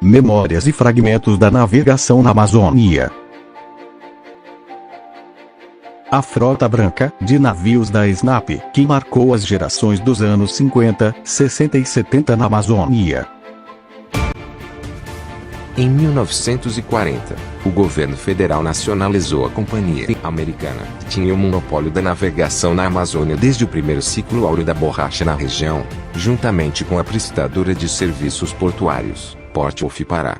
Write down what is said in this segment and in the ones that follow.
Memórias e fragmentos da navegação na Amazônia. A frota branca de navios da SNAP, que marcou as gerações dos anos 50, 60 e 70 na Amazônia. Em 1940, o governo federal nacionalizou a Companhia Americana, que tinha o monopólio da navegação na Amazônia desde o primeiro ciclo áureo da borracha na região, juntamente com a prestadora de serviços portuários, Port of Pará.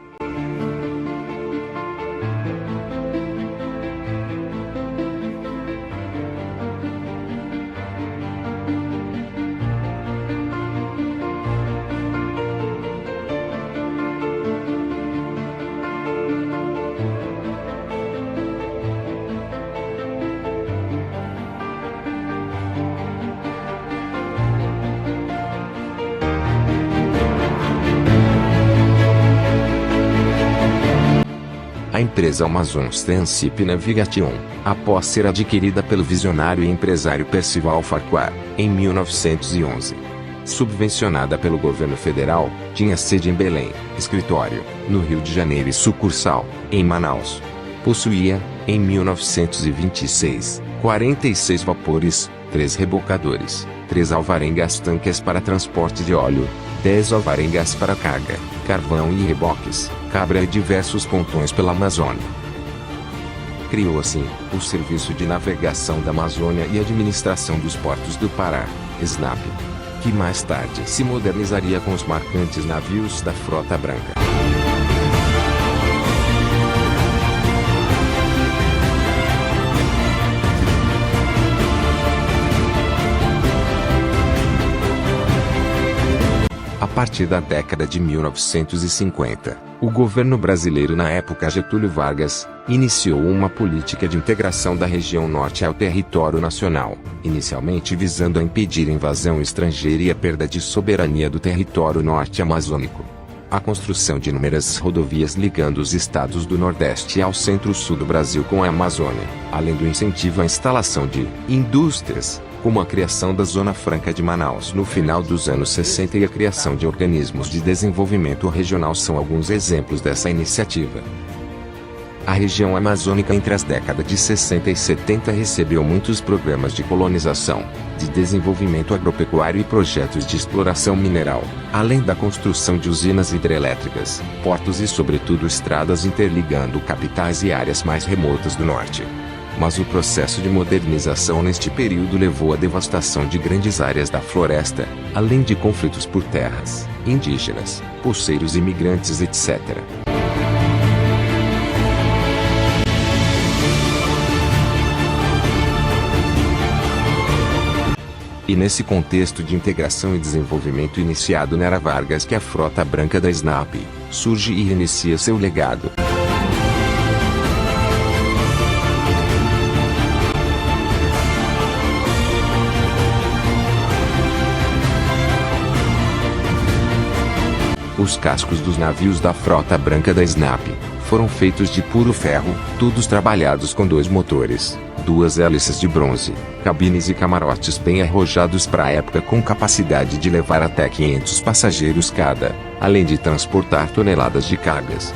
A empresa Amazon's Tranship Navigation, após ser adquirida pelo visionário e empresário Percival Farquhar, em 1911. Subvencionada pelo governo federal, tinha sede em Belém, escritório, no Rio de Janeiro e sucursal, em Manaus. Possuía, em 1926, 46 vapores, 3 rebocadores, 3 alvarengas tanques para transporte de óleo, 10 alvarengas para carga, carvão e reboques, cabra e diversos pontões pela Amazônia. Criou assim, o Serviço de Navegação da Amazônia e Administração dos Portos do Pará, SNAP, que mais tarde se modernizaria com os marcantes navios da Frota Branca. A partir da década de 1950, o governo brasileiro, na época Getúlio Vargas, iniciou uma política de integração da região norte ao território nacional, inicialmente visando a impedir a invasão estrangeira e a perda de soberania do território norte amazônico. A construção de inúmeras rodovias ligando os estados do Nordeste ao centro-sul do Brasil com a Amazônia, além do incentivo à instalação de indústrias, como a criação da Zona Franca de Manaus no final dos anos 60 e a criação de organismos de desenvolvimento regional são alguns exemplos dessa iniciativa. A região amazônica entre as décadas de 60 e 70 recebeu muitos programas de colonização, de desenvolvimento agropecuário e projetos de exploração mineral, além da construção de usinas hidrelétricas, portos e sobretudo estradas interligando capitais e áreas mais remotas do norte. Mas o processo de modernização neste período levou à devastação de grandes áreas da floresta, além de conflitos por terras, indígenas, poceiros imigrantes, etc. E nesse contexto de integração e desenvolvimento iniciado na Era Vargas que a Frota Branca da SNAP surge e inicia seu legado. Os cascos dos navios da Frota Branca da SNAP foram feitos de puro ferro, todos trabalhados com 2 motores, 2 hélices de bronze, cabines e camarotes bem arrojados para a época com capacidade de levar até 500 passageiros cada, além de transportar toneladas de cargas.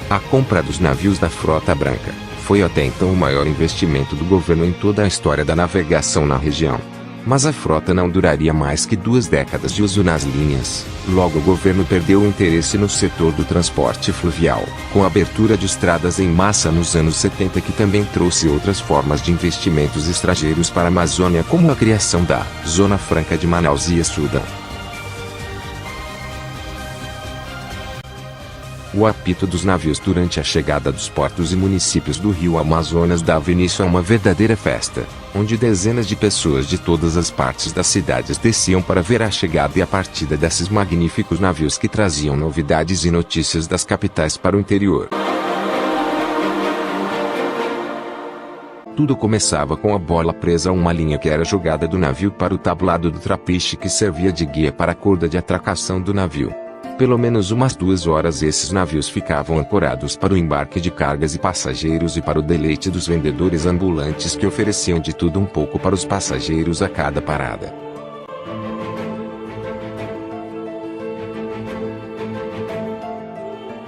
A compra dos navios da Frota Branca foi até então o maior investimento do governo em toda a história da navegação na região. Mas a frota não duraria mais que 2 décadas de uso nas linhas. Logo o governo perdeu o interesse no setor do transporte fluvial, com a abertura de estradas em massa nos anos 70, que também trouxe outras formas de investimentos estrangeiros para a Amazônia, como a criação da Zona Franca de Manaus e Sudão. O apito dos navios durante a chegada dos portos e municípios do Rio Amazonas dava início a uma verdadeira festa, onde dezenas de pessoas de todas as partes das cidades desciam para ver a chegada e a partida desses magníficos navios que traziam novidades e notícias das capitais para o interior. Tudo começava com a bola presa a uma linha que era jogada do navio para o tablado do trapiche, que servia de guia para a corda de atracação do navio. Pelo menos umas 2 horas esses navios ficavam ancorados para o embarque de cargas e passageiros e para o deleite dos vendedores ambulantes, que ofereciam de tudo um pouco para os passageiros a cada parada.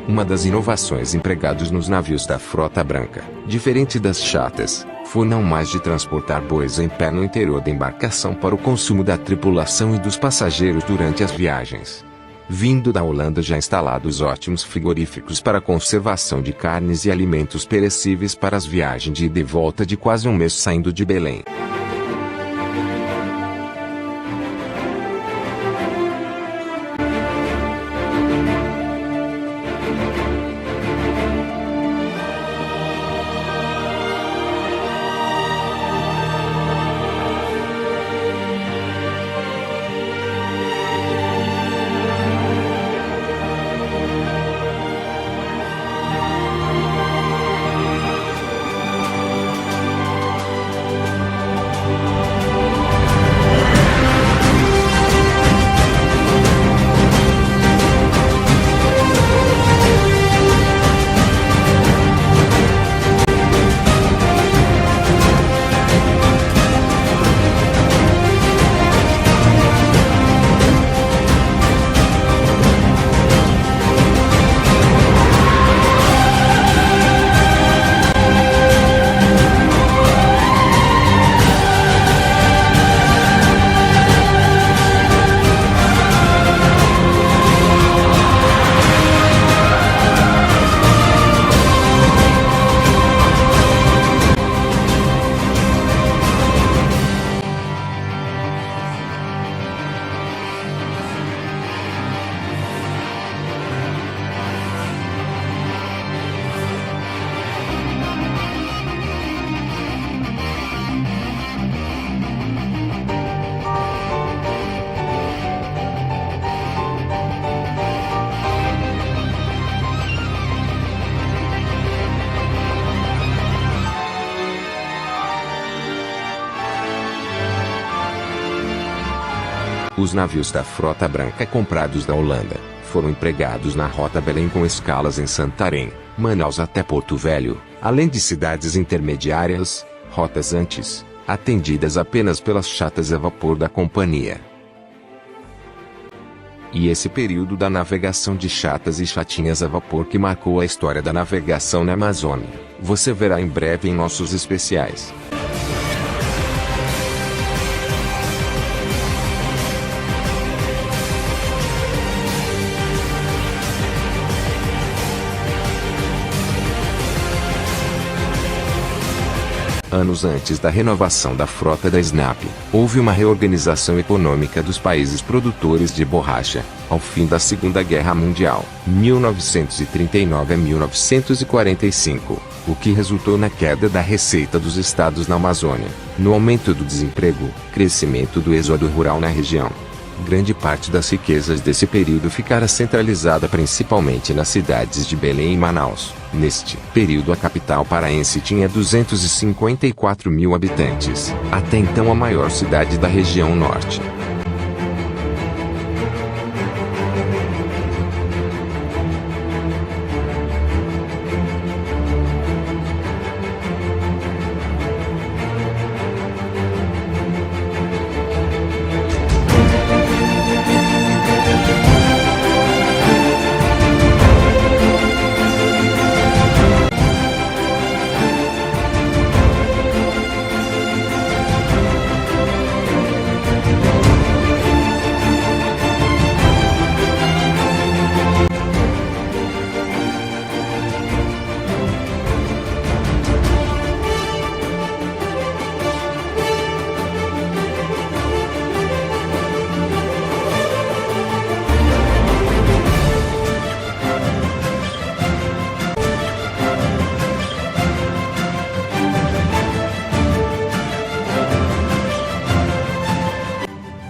Uma das inovações empregadas nos navios da Frota Branca, diferente das chatas, foi não mais de transportar bois em pé no interior da embarcação para o consumo da tripulação e dos passageiros durante as viagens. Vindo da Holanda já instalados ótimos frigoríficos para a conservação de carnes e alimentos perecíveis para as viagens de ida e volta de quase um mês saindo de Belém. Os navios da Frota Branca comprados da Holanda foram empregados na Rota Belém, com escalas em Santarém, Manaus até Porto Velho, além de cidades intermediárias, rotas antes atendidas apenas pelas chatas a vapor da companhia. E esse período da navegação de chatas e chatinhas a vapor que marcou a história da navegação na Amazônia, você verá em breve em nossos especiais. Anos antes da renovação da frota da SNAP, houve uma reorganização econômica dos países produtores de borracha, ao fim da Segunda Guerra Mundial, 1939 a 1945, o que resultou na queda da receita dos estados na Amazônia, no aumento do desemprego, crescimento do êxodo rural na região. Grande parte das riquezas desse período ficara centralizada principalmente nas cidades de Belém e Manaus. Neste período a capital paraense tinha 254 mil habitantes, até então a maior cidade da região norte.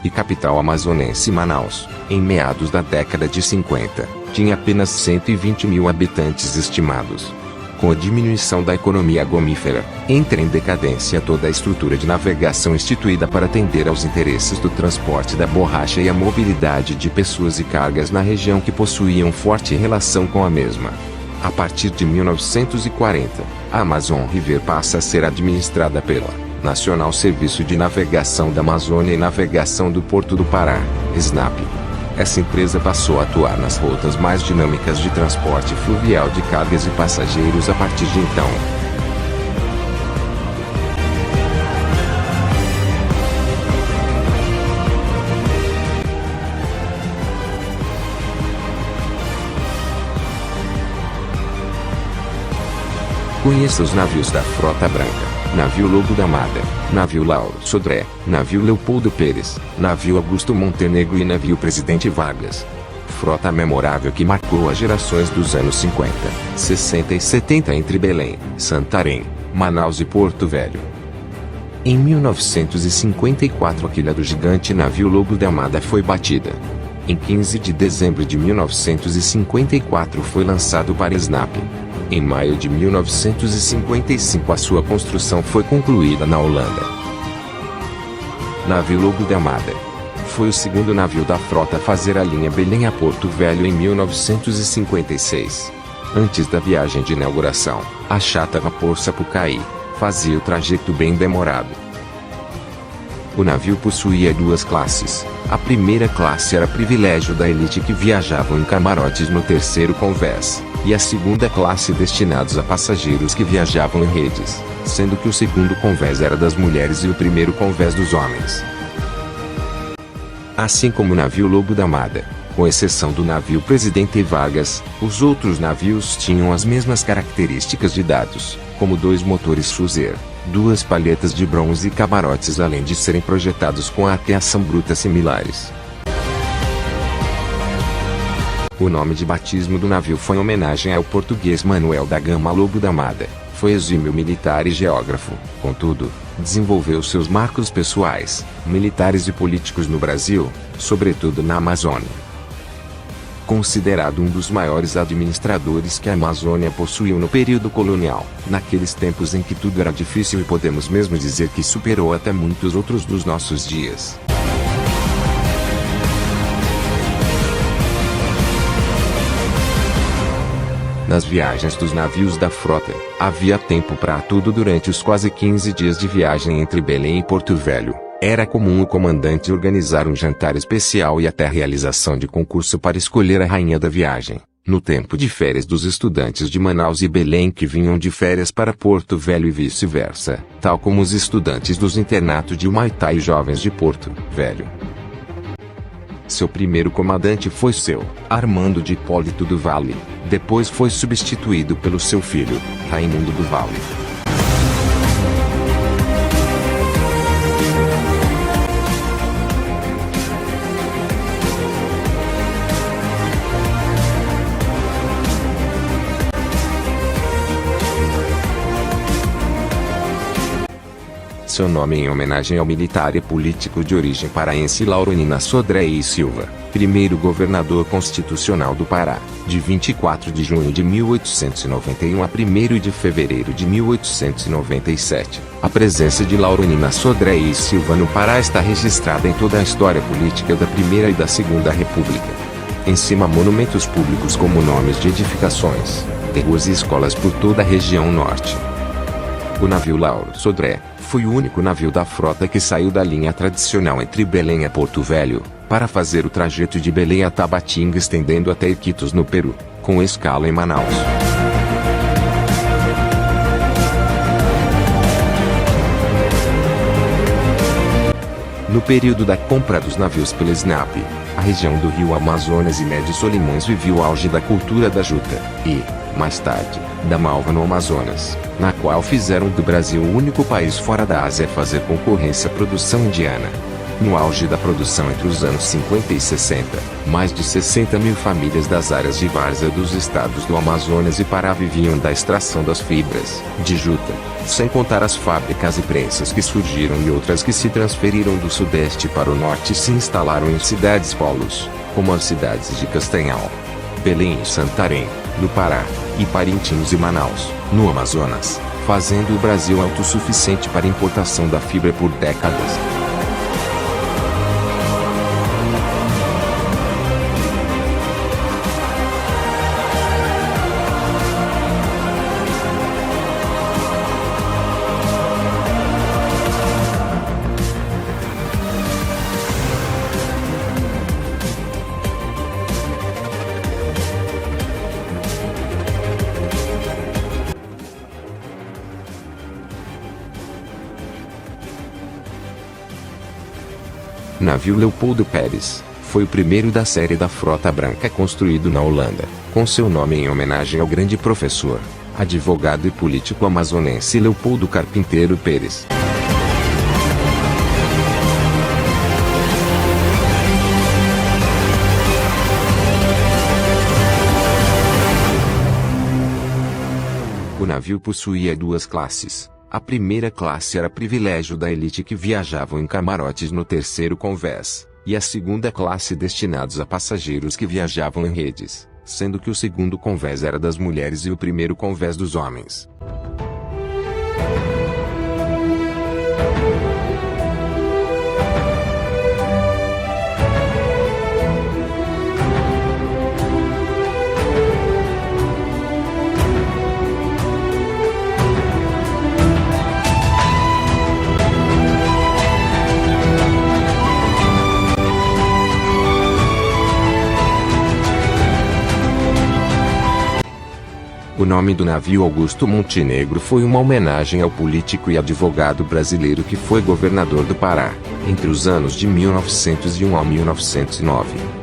e capital amazonense Manaus, em meados da década de 50, tinha apenas 120 mil habitantes estimados. Com a diminuição da economia gomífera, entra em decadência toda a estrutura de navegação instituída para atender aos interesses do transporte da borracha e a mobilidade de pessoas e cargas na região que possuíam forte relação com a mesma. A partir de 1940, a Amazon River passa a ser administrada pela Nacional Serviço de Navegação da Amazônia e Navegação do Porto do Pará, SNAP. Essa empresa passou a atuar nas rotas mais dinâmicas de transporte fluvial de cargas e passageiros a partir de então. Conheça os navios da Frota Branca: navio Lobo da Mata, navio Lauro Sodré, navio Leopoldo Pérez, navio Augusto Montenegro e navio Presidente Vargas. Frota memorável que marcou as gerações dos anos 50, 60 e 70 entre Belém, Santarém, Manaus e Porto Velho. Em 1954 a quilha do gigante navio Lobo da Mata foi batida. Em 15 de dezembro de 1954 foi lançado para SNAP. Em maio de 1955 a sua construção foi concluída na Holanda. Navio Lobo da Mata foi o segundo navio da frota a fazer a linha Belém a Porto Velho em 1956. Antes da viagem de inauguração, a chata vapor Sapucaí fazia o trajeto bem demorado. O navio possuía duas classes. A primeira classe era privilégio da elite que viajavam em camarotes no terceiro convés, e a segunda classe destinados a passageiros que viajavam em redes, sendo que o segundo convés era das mulheres e o primeiro convés dos homens. Assim como o navio Lobo da Mata, com exceção do navio Presidente Vargas, os outros navios tinham as mesmas características de dados, como 2 motores Cruzeiro, 2 palhetas de bronze e camarotes, além de serem projetados com ateação bruta similares. O nome de batismo do navio foi em homenagem ao português Manuel da Gama Lobo da Mata. Foi exímio militar e geógrafo, contudo, desenvolveu seus marcos pessoais, militares e políticos no Brasil, sobretudo na Amazônia. Considerado um dos maiores administradores que a Amazônia possuiu no período colonial, naqueles tempos em que tudo era difícil e podemos mesmo dizer que superou até muitos outros dos nossos dias. Nas viagens dos navios da frota, havia tempo para tudo durante os quase 15 dias de viagem entre Belém e Porto Velho. Era comum o comandante organizar um jantar especial e até a realização de concurso para escolher a rainha da viagem, no tempo de férias dos estudantes de Manaus e Belém que vinham de férias para Porto Velho e vice-versa, tal como os estudantes dos internatos de Humaitá e jovens de Porto Velho. Seu primeiro comandante foi seu Armando de Hipólito do Vale, depois foi substituído pelo seu filho, Raimundo do Vale. Seu nome em homenagem ao militar e político de origem paraense Lauro Nina Sodré e Silva, primeiro governador constitucional do Pará, de 24 de junho de 1891 a 1º de fevereiro de 1897. A presença de Lauro Nina Sodré e Silva no Pará está registrada em toda a história política da Primeira e da Segunda República. Em cima monumentos públicos como nomes de edificações, ruas e escolas por toda a região norte. O navio Lauro Sodré foi o único navio da frota que saiu da linha tradicional entre Belém e Porto Velho, para fazer o trajeto de Belém a Tabatinga estendendo até Iquitos no Peru, com escala em Manaus. No período da compra dos navios pela SNAP, a região do Rio Amazonas e Médio Solimões vivia o auge da cultura da juta, e, mais tarde, da malva no Amazonas, na qual fizeram do Brasil o único país fora da Ásia a fazer concorrência à produção indiana. No auge da produção entre os anos 50 e 60, mais de 60 mil famílias das áreas de várzea dos estados do Amazonas e Pará viviam da extração das fibras de juta, sem contar as fábricas e prensas que surgiram e outras que se transferiram do sudeste para o norte e se instalaram em cidades polos, como as cidades de Castanhal, Belém e Santarém, no Pará, e Parintins e Manaus, no Amazonas, fazendo o Brasil autossuficiente para a importação da fibra por décadas. Navio Leopoldo Pérez foi o primeiro da série da Frota Branca construído na Holanda, com seu nome em homenagem ao grande professor, advogado e político amazonense Leopoldo Carpinteiro Pérez. O navio possuía duas classes. A primeira classe era privilégio da elite que viajavam em camarotes no terceiro convés, e a segunda classe destinados a passageiros que viajavam em redes, sendo que o segundo convés era das mulheres e o primeiro convés dos homens. O nome do navio Augusto Montenegro foi uma homenagem ao político e advogado brasileiro que foi governador do Pará, entre os anos de 1901 a 1909.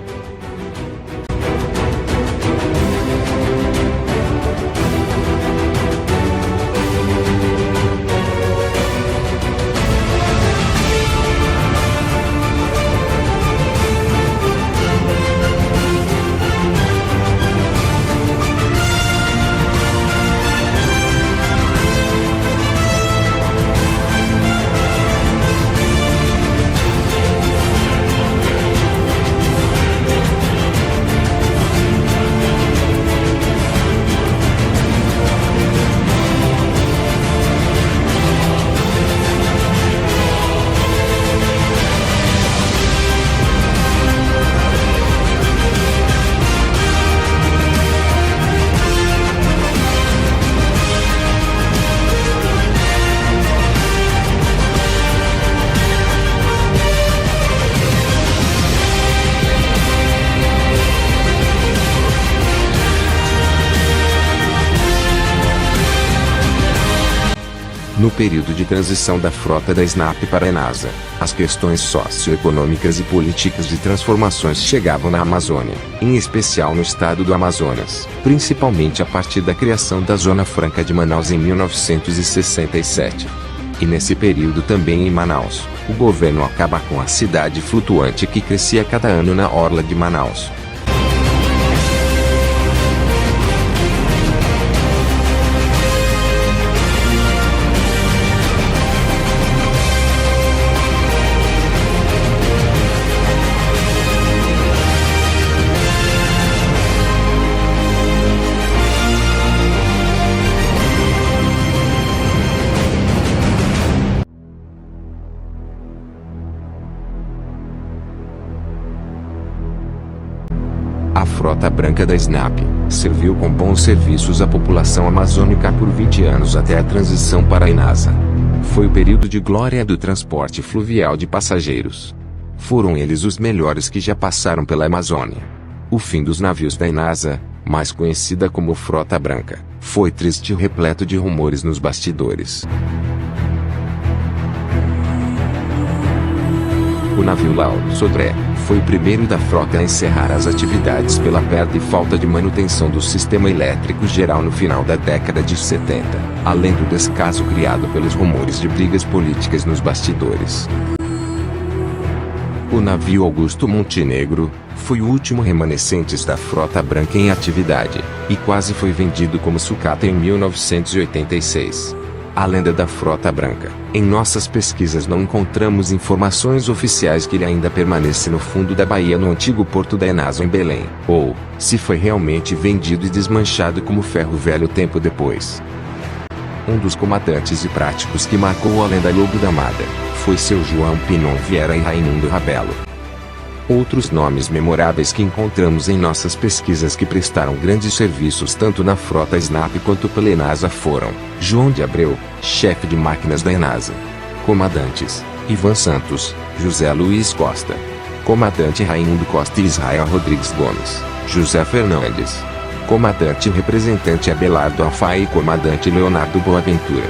No período de transição da frota da SNAP para a ENASA, as questões socioeconômicas e políticas de transformações chegavam na Amazônia, em especial no estado do Amazonas, principalmente a partir da criação da Zona Franca de Manaus em 1967. E nesse período também em Manaus, o governo acaba com a cidade flutuante que crescia cada ano na orla de Manaus. A Frota Branca da SNAP serviu com bons serviços à população amazônica por 20 anos até a transição para a ENASA. Foi o período de glória do transporte fluvial de passageiros. Foram eles os melhores que já passaram pela Amazônia. O fim dos navios da ENASA, mais conhecida como Frota Branca, foi triste e repleto de rumores nos bastidores. O navio Lauro Sodré foi o primeiro da frota a encerrar as atividades pela perda e falta de manutenção do sistema elétrico geral no final da década de 70, além do descaso criado pelos rumores de brigas políticas nos bastidores. O navio Augusto Montenegro foi o último remanescente da Frota Branca em atividade, e quase foi vendido como sucata em 1986. A lenda da Frota Branca. Em nossas pesquisas não encontramos informações oficiais que ele ainda permanece no fundo da Bahia no antigo porto da Enasa em Belém, ou, se foi realmente vendido e desmanchado como ferro velho tempo depois. Um dos comandantes e práticos que marcou a lenda Lobo da Mata foi seu João Pinon Vieira e Raimundo Rabelo. Outros nomes memoráveis que encontramos em nossas pesquisas que prestaram grandes serviços tanto na frota SNAP quanto pela Enasa foram João de Abreu, chefe de máquinas da Enasa. Comandantes: Ivan Santos, José Luiz Costa. Comandante Raimundo Costa e Israel Rodrigues Gomes, José Fernandes. Comandante representante Abelardo Alfaia e comandante Leonardo Boaventura.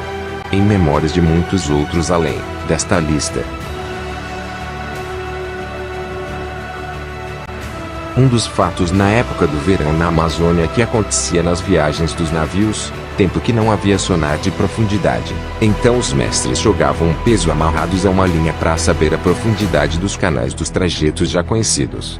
Em memórias de muitos outros além desta lista. Um dos fatos na época do verão na Amazônia que acontecia nas viagens dos navios, tempo que não havia sonar de profundidade. Então os mestres jogavam um peso amarrados a uma linha para saber a profundidade dos canais dos trajetos já conhecidos.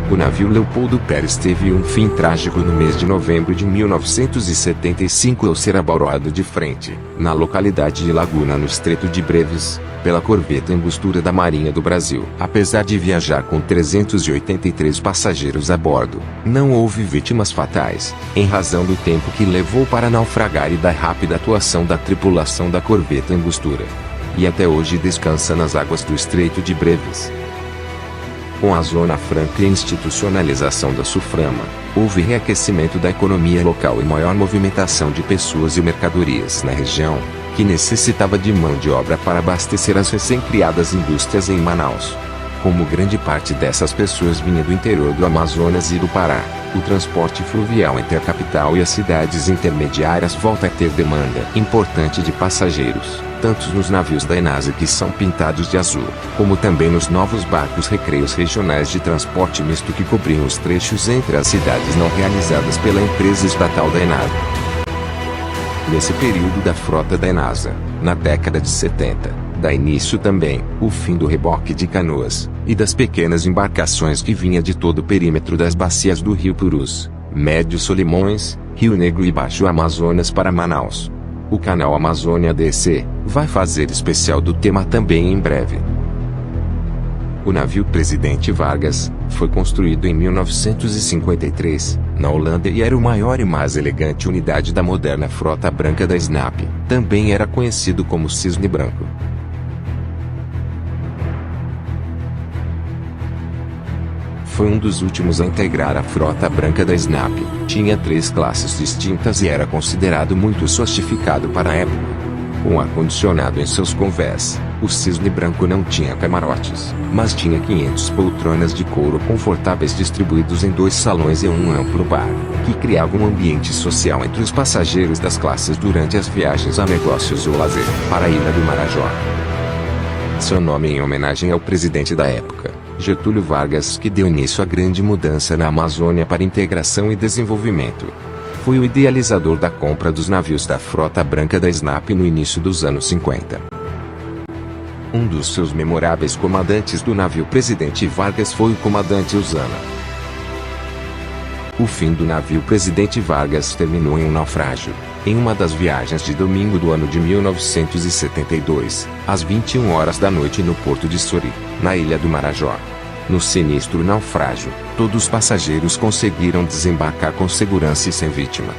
O navio Leopoldo Pérez teve um fim trágico no mês de novembro de 1975 ao ser abalroado de frente, na localidade de Laguna no Estreito de Breves, pela corveta Angostura da Marinha do Brasil. Apesar de viajar com 383 passageiros a bordo, não houve vítimas fatais, em razão do tempo que levou para naufragar e da rápida atuação da tripulação da corveta Angostura. E até hoje descansa nas águas do Estreito de Breves. Com a Zona Franca e a institucionalização da SUFRAMA, houve reaquecimento da economia local e maior movimentação de pessoas e mercadorias na região, que necessitava de mão de obra para abastecer as recém-criadas indústrias em Manaus. Como grande parte dessas pessoas vinha do interior do Amazonas e do Pará, o transporte fluvial entre a capital e as cidades intermediárias volta a ter demanda importante de passageiros, tanto nos navios da Enasa que são pintados de azul, como também nos novos barcos recreios regionais de transporte misto que cobriam os trechos entre as cidades não realizadas pela empresa estatal da Enasa. Nesse período da frota da Enasa, na década de 70, dá início também o fim do reboque de canoas e das pequenas embarcações que vinha de todo o perímetro das bacias do Rio Purus, Médio Solimões, Rio Negro e Baixo Amazonas para Manaus. O canal Amazônia DC vai fazer especial do tema também em breve. O navio Presidente Vargas foi construído em 1953, na Holanda e era o maior e mais elegante unidade da moderna frota branca da SNAP. Também era conhecido como Cisne Branco. Foi um dos últimos a integrar a frota branca da SNAP. Tinha 3 classes distintas e era considerado muito sofisticado para a época. Com ar-condicionado em seus convés, o Cisne Branco não tinha camarotes, mas tinha 500 poltronas de couro confortáveis distribuídos em 2 salões e um amplo bar, que criava um ambiente social entre os passageiros das classes durante as viagens a negócios ou lazer, para a Ilha do Marajó. Seu nome em homenagem ao presidente da época, Getúlio Vargas, que deu início à grande mudança na Amazônia para integração e desenvolvimento. Foi o idealizador da compra dos navios da frota branca da SNAP no início dos anos 50. Um dos seus memoráveis comandantes do navio Presidente Vargas foi o comandante Usana. O fim do navio Presidente Vargas terminou em um naufrágio, em uma das viagens de domingo do ano de 1972, às 21 horas da noite no porto de Sori, na Ilha do Marajó. No sinistro naufrágio, todos os passageiros conseguiram desembarcar com segurança e sem vítima.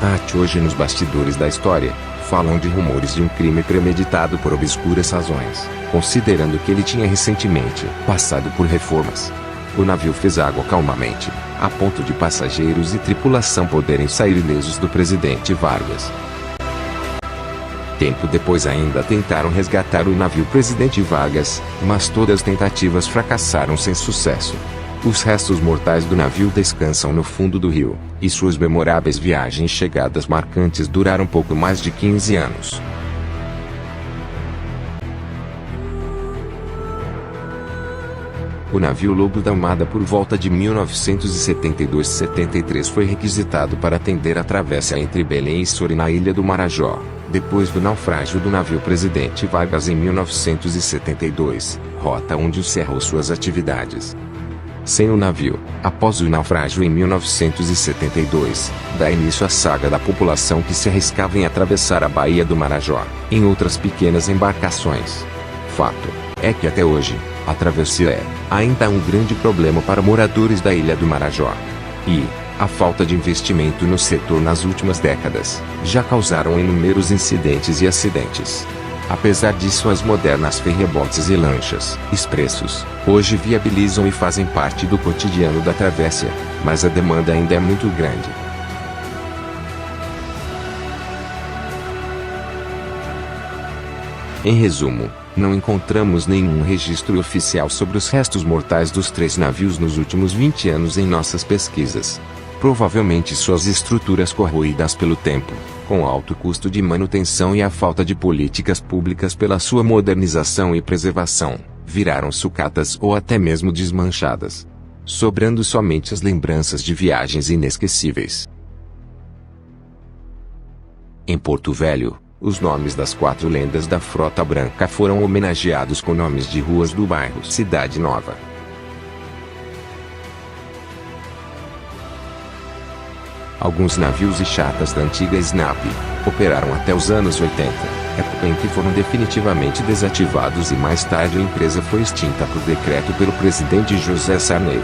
Até hoje nos bastidores da história, falam de rumores de um crime premeditado por obscuras razões, considerando que ele tinha recentemente passado por reformas. O navio fez água calmamente, a ponto de passageiros e tripulação poderem sair ilesos do presidente Vargas. Tempo depois ainda tentaram resgatar o navio Presidente Vargas, mas todas as tentativas fracassaram sem sucesso. Os restos mortais do navio descansam no fundo do rio, e suas memoráveis viagens e chegadas marcantes duraram pouco mais de 15 anos. O navio Lobo da Armada por volta de 1972-73 foi requisitado para atender a travessa entre Belém e Soure na Ilha do Marajó, depois do naufrágio do navio Presidente Vargas em 1972, rota onde encerrou suas atividades. Sem o navio, após o naufrágio em 1972, dá início à saga da população que se arriscava em atravessar a Baía do Marajó, em outras pequenas embarcações. Fato é que até hoje, a travessia é ainda um grande problema para moradores da Ilha do Marajó. E a falta de investimento no setor nas últimas décadas já causaram inúmeros incidentes e acidentes. Apesar disso, as modernas ferryboats e lanchas expressos hoje viabilizam e fazem parte do cotidiano da travessia, mas a demanda ainda é muito grande. Em resumo, não encontramos nenhum registro oficial sobre os restos mortais dos 3 navios nos últimos 20 anos em nossas pesquisas. Provavelmente suas estruturas corroídas pelo tempo, com alto custo de manutenção e a falta de políticas públicas pela sua modernização e preservação, viraram sucatas ou até mesmo desmanchadas, sobrando somente as lembranças de viagens inesquecíveis. Em Porto Velho, os nomes das 4 lendas da Frota Branca foram homenageados com nomes de ruas do bairro Cidade Nova. Alguns navios e chartas da antiga SNAP operaram até os anos 80, época em que foram definitivamente desativados e mais tarde a empresa foi extinta por decreto pelo presidente José Sarney.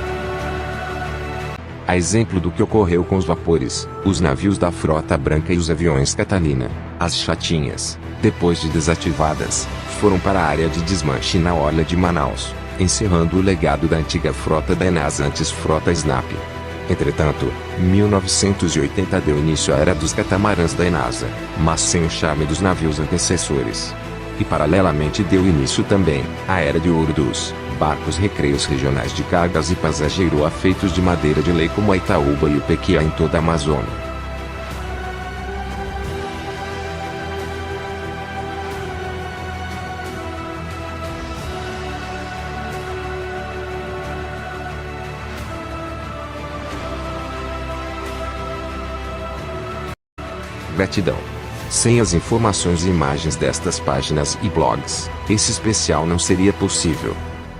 A exemplo do que ocorreu com os vapores, os navios da Frota Branca e os aviões Catalina, as chatinhas, depois de desativadas, foram para a área de desmanche na orla de Manaus, encerrando o legado da antiga frota da ENASA antes frota SNAP. Entretanto, 1980 deu início à era dos catamarãs da ENASA, mas sem o charme dos navios antecessores. E paralelamente deu início também à era de ouro dos barcos recreios regionais de cargas e passageiro feitos de madeira de lei como a Itaúba e o Pequia em toda a Amazônia. Gratidão. Sem as informações e imagens destas páginas e blogs, esse especial não seria possível.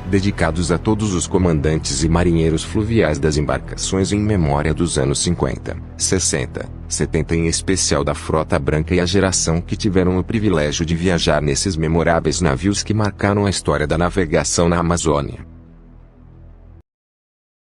Dedicados a todos os comandantes e marinheiros fluviais das embarcações em memória dos anos 50, 60, 70 em especial da Frota Branca e a geração que tiveram o privilégio de viajar nesses memoráveis navios que marcaram a história da navegação na Amazônia.